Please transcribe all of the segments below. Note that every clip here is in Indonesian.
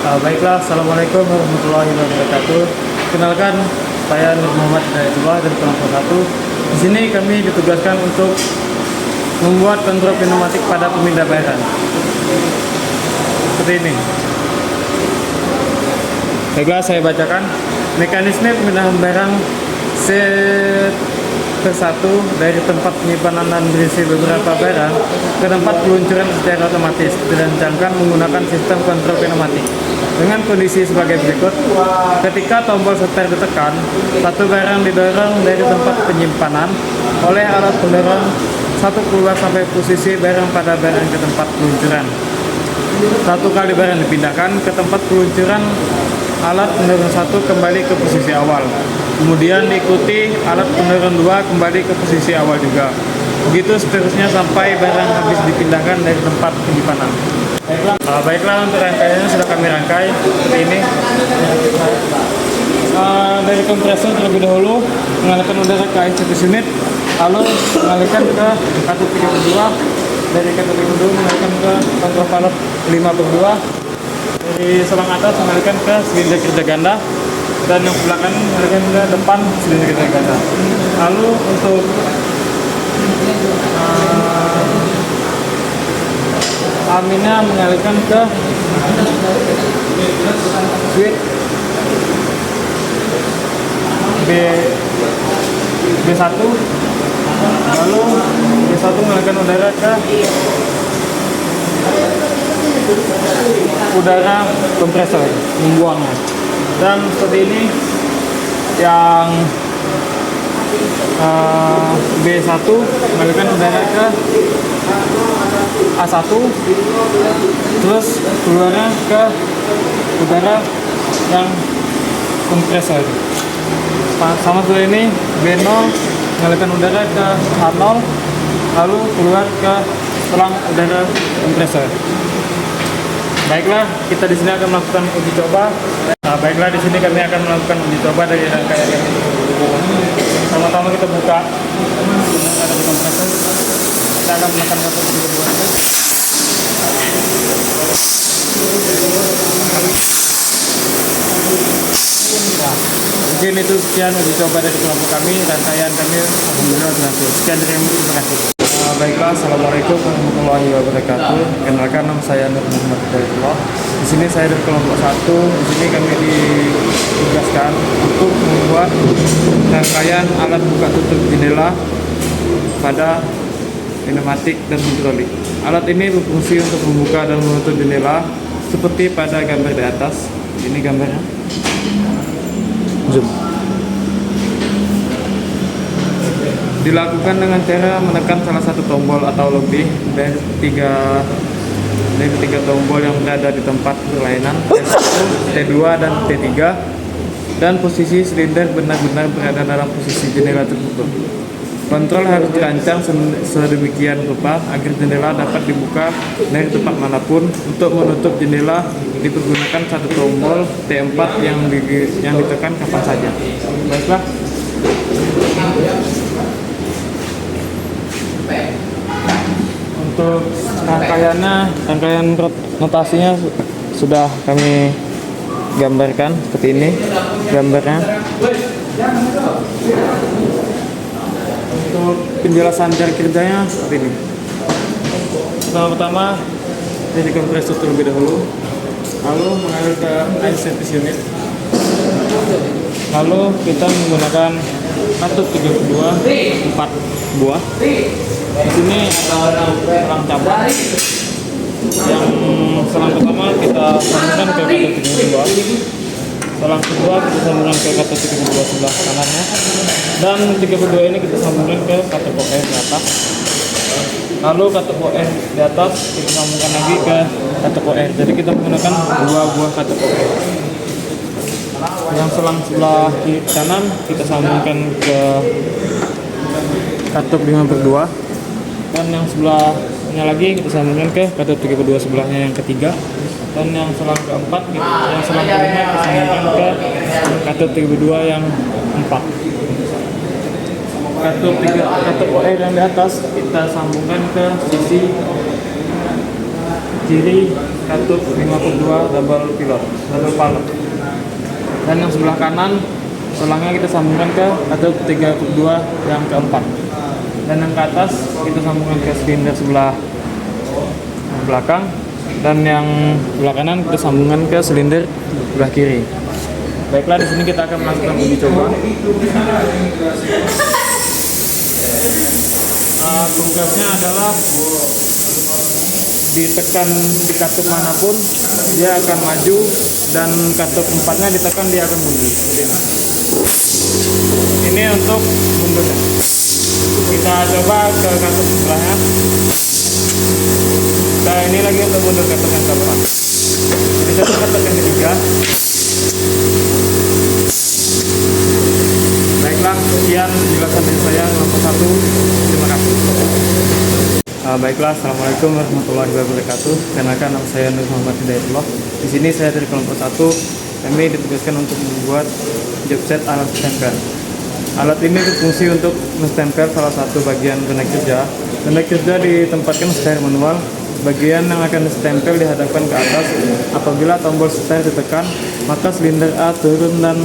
Baiklah, Assalamualaikum warahmatullahi wabarakatuh. Kenalkan, saya Nur Muhammad Hidayatullah dari kelompok 1. Di sini kami ditugaskan untuk membuat kontrol pneumatik pada pemindah bayaran. Seperti ini. Baiklah, saya bacakan. Mekanisme pemindahan barang set persatu dari tempat penyimpanan dan berisi beberapa barang ke tempat peluncuran secara otomatis dirancangkan menggunakan sistem kontrol pneumatik dengan kondisi sebagai berikut. Ketika tombol setir ditekan, satu barang didorong dari tempat penyimpanan oleh alat pendorong satu keluar sampai posisi barang pada barang ke tempat peluncuran. Satu kali barang dipindahkan ke tempat peluncuran, alat pendorong satu kembali ke posisi awal. Kemudian diikuti alat pendorong 2 kembali ke posisi awal juga. Begitu seterusnya sampai barang habis dipindahkan dari tempat penyimpanan. Baiklah, untuk rangkaiannya sudah kami rangkai seperti ini. Dari kompresor terlebih dahulu mengalirkan udara ke ICT unit, lalu mengalirkan ke katup 32. Dari katup 32 mengalirkan ke kontrol valve 5/2. Dari selang atas mengalirkan ke silinder kerja ganda, dan yang sebelah kanan mengalirkan ke depan silinder kerja ganda. Lalu untuk aminnya mengalirkan ke switch B1, lalu B1 mengalirkan udara ke udara kompresor, membuangnya. Dan seperti ini yang B1 mengalirkan udara ke A1, terus keluarnya ke udara yang kompresor. Sama seperti ini B0 mengalirkan udara ke A0, lalu keluar ke selang udara kompresor. Baiklah, kita di sini akan melakukan uji coba. Baiklah, di sini kami akan melakukan uji coba dari rangkaian ini. Pertama-tama kita buka ada di kompresor. Kita akan menekan katup 32. Mungkin itu sekian uji coba dari kelompok kami. Rangkaian kami alhamdulillah berhasil. Sekian dari kami, terima kasih. Baiklah, Assalamualaikum warahmatullahi wabarakatuh. Kenalkan, nama saya Nur Muhammad Hidayatullah. Di sini saya dari kelompok 1. Di sini kami ditugaskan untuk membuat rangkaian alat buka tutup jendela pada pneumatik dan hidrolik. Alat ini berfungsi untuk membuka dan menutup jendela seperti pada gambar di atas. Ini gambarnya. Zoom. Dilakukan dengan cara menekan salah satu tombol atau lebih dari tiga tombol yang berada di tempat kelainan T1, T2, dan T3, dan posisi silinder benar-benar berada dalam posisi jendela tertutup. Kontrol harus dirancang sedemikian rupa agar jendela dapat dibuka dari tempat manapun. Untuk menutup jendela dipergunakan satu tombol T4 yang ditekan kapan saja. Baiklah. Untuk rangkaian notasinya sudah kami gambarkan seperti ini gambarnya. Untuk penjelasan cara kerjanya seperti ini. Pertama dari kompresor terlebih dahulu, lalu mengalir ke ICT unit, lalu kita menggunakan katup 32 4 buah. Di sini ada selang cabang. Yang selang pertama kita sambungkan ke katup 32. Selang kedua kita sambungkan ke katup 32 sebelah kanannya. Dan 32 ini kita sambungkan ke katup OR di atas. Lalu katup OR di atas kita sambungkan lagi ke katup OR. Jadi kita menggunakan 2 buah katup OR. Yang selang sebelah kiri kanan kita sambungkan ke katup 5/2, dan yang sebelahnya lagi kita sambungkan ke katup 32 sebelahnya yang ketiga, dan yang selang keempat yang selang kelima kita sambungkan ke katup 32 yang 4. Katup OR yang di atas kita sambungkan ke sisi kiri katup 52 double pilot, double pilot. Dan yang sebelah kanan tulangnya kita sambungkan ke katup 32 yang keempat. Dan yang ke atas kita sambungkan ke silinder sebelah belakang, dan yang sebelah kanan kita sambungkan ke silinder sebelah kiri. Baiklah, di sini kita akan melakukan uji coba. Tugasnya adalah ditekan di katup manapun dia akan maju, dan katup 4-nya ditekan dia akan mundur. Ini untuk mundurnya. Kita coba ke katup sebelahnya. Nah, ini lagi untuk mundur katup yang keempat. Jadi satu katup yang ketiga. Baiklah, sekian penjelasan dari saya kelompok 1. Terima kasih. Baiklah, assalamualaikum warahmatullahi wabarakatuh. Kenalkan, nama saya Nur Muhammad Hidayatullah. Di sini saya dari kelompok 1. Kami ditugaskan untuk membuat job set alat stempel. Alat ini berfungsi untuk menstempel salah satu bagian benda kerja. Benda kerja ditempatkan secara manual. Bagian yang akan distempel dihadapkan ke atas. Apabila tombol setir ditekan, maka silinder A turun dan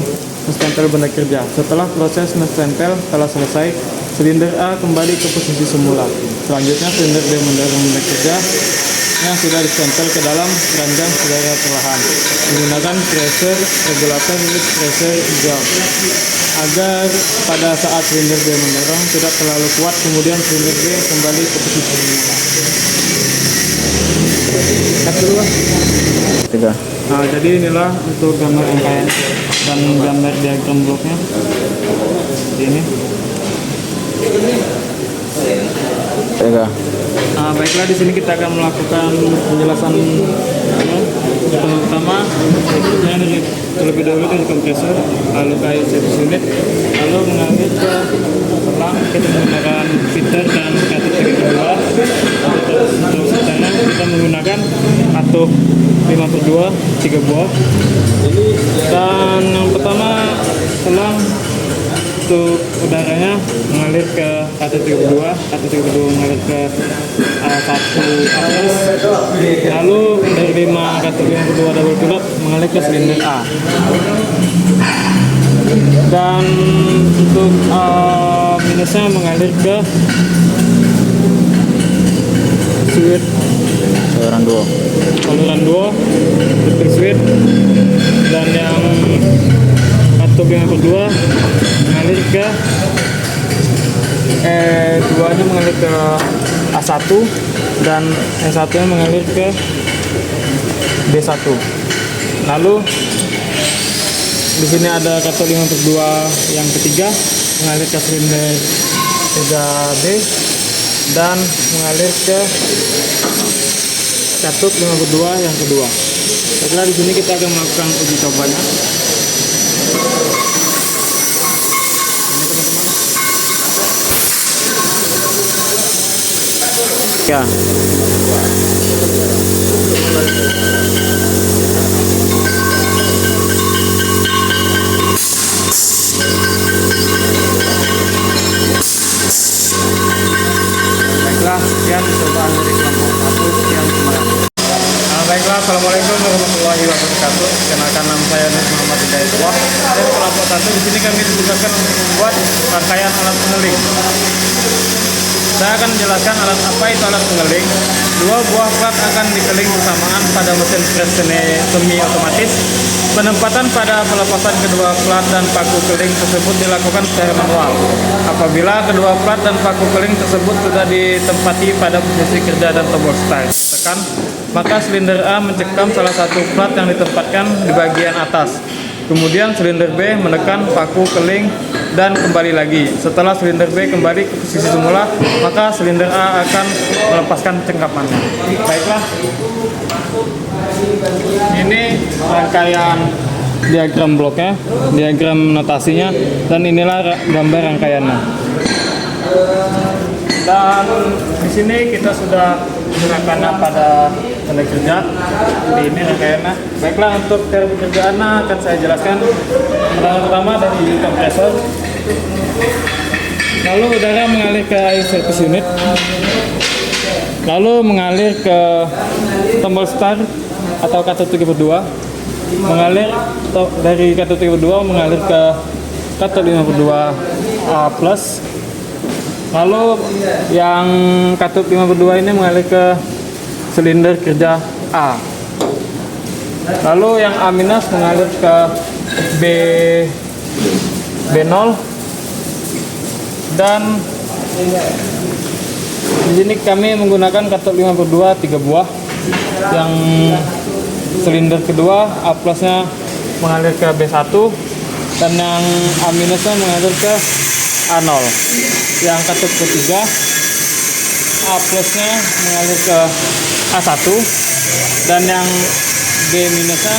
menstempel benda kerja. Setelah proses menstempel telah selesai, silinder A kembali ke posisi semula. Selanjutnya silinder B mendorong benda kerja yang sudah distempel ke dalam keranjang secara perlahan menggunakan pressure regulator with pressure valve agar pada saat silinder B mendorong tidak terlalu kuat, kemudian silinder B kembali ke posisi semula. Tiga. Nah, jadi inilah untuk gambar rangkaian dan gambar diagram bloknya. Seperti ini. Tiga. Nah, baiklah, di sini kita akan melakukan penjelasan pertama dari terlebih dahulu dari kompresor, lalu ke service unit, lalu mengalir ke selang. Kita menggunakan filter dan katup kedua. Untuk setelahnya kita menggunakan katup 52 3 buah. Dan yang pertama, selang untuk udaranya mengalir ke katup 32, katup 32 mengalir ke satu atas, lalu dari 5 katup 52 double pilot mengalir ke silinder A. Dan untuk minusnya mengalir ke switch saluran 2 triple switch, dan yang katup yang kedua mengalir ke E2 nya mengalir ke A1, dan E1 nya mengalir ke B1. Lalu di sini ada katup 52 yang ketiga mengalir ke silinder 3B dan mengalir ke katup 52 yang kedua. Setelah di sini kita akan melakukan uji cobanya. Ya. Baiklah, sekian cobaan dari kelompok 1. Sekian, terima kasih. Baiklah, assalamualaikum warahmatullahi wabarakatuh. Kenalkan, nama saya Nur Muhammad Hidayatullah. Dari kelompok 1. Di sini kami ditugaskan untuk membuat rangkaian alat pengeling. Saya akan menjelaskan alat apa itu alat pengeling. Dua buah plat akan dikeling bersamaan pada mesin press semi otomatis. Penempatan pada pelepasan kedua plat dan paku keling tersebut dilakukan secara manual. Apabila kedua plat dan paku keling tersebut sudah ditempati pada posisi kerja dan tombol start ditekan, maka silinder A mencekam salah satu plat yang ditempatkan di bagian atas. Kemudian silinder B menekan paku keling dan kembali lagi. Setelah silinder B kembali ke posisi semula, maka silinder A akan melepaskan cengkamannya. Baiklah, ini rangkaian diagram bloknya, diagram notasinya, dan inilah gambar rangkaiannya. Dan di sini kita sudah menggunakannya pada benda kerja. Jadi ini rangkaiannya. Baiklah, untuk cara pekerjaannya akan saya jelaskan. Pertama dari kompresor, lalu udara mengalir ke air service unit, lalu mengalir ke tombol start atau katot 32 mengalir dari katot 32 mengalir ke katot 52 A plus. Lalu yang katot 52 ini mengalir ke silinder kerja A. Lalu yang A minus mengalir ke B0, dan di sini kami menggunakan katot 52 3 buah. Yang silinder kedua A plusnya mengalir ke B1 dan yang A minusnya mengalir ke A0. Yang katot ketiga A plusnya mengalir ke A1 dan yang B minusnya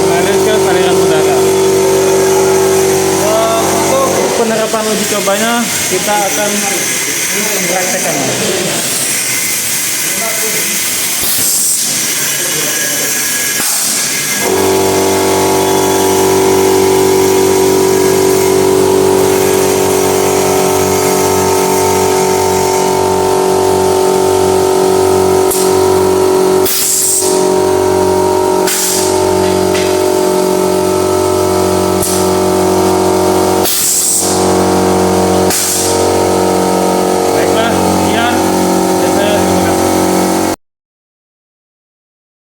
mengalir ke saluran udara. Untuk penerapan uji cobanya kita akan mempraktekkan.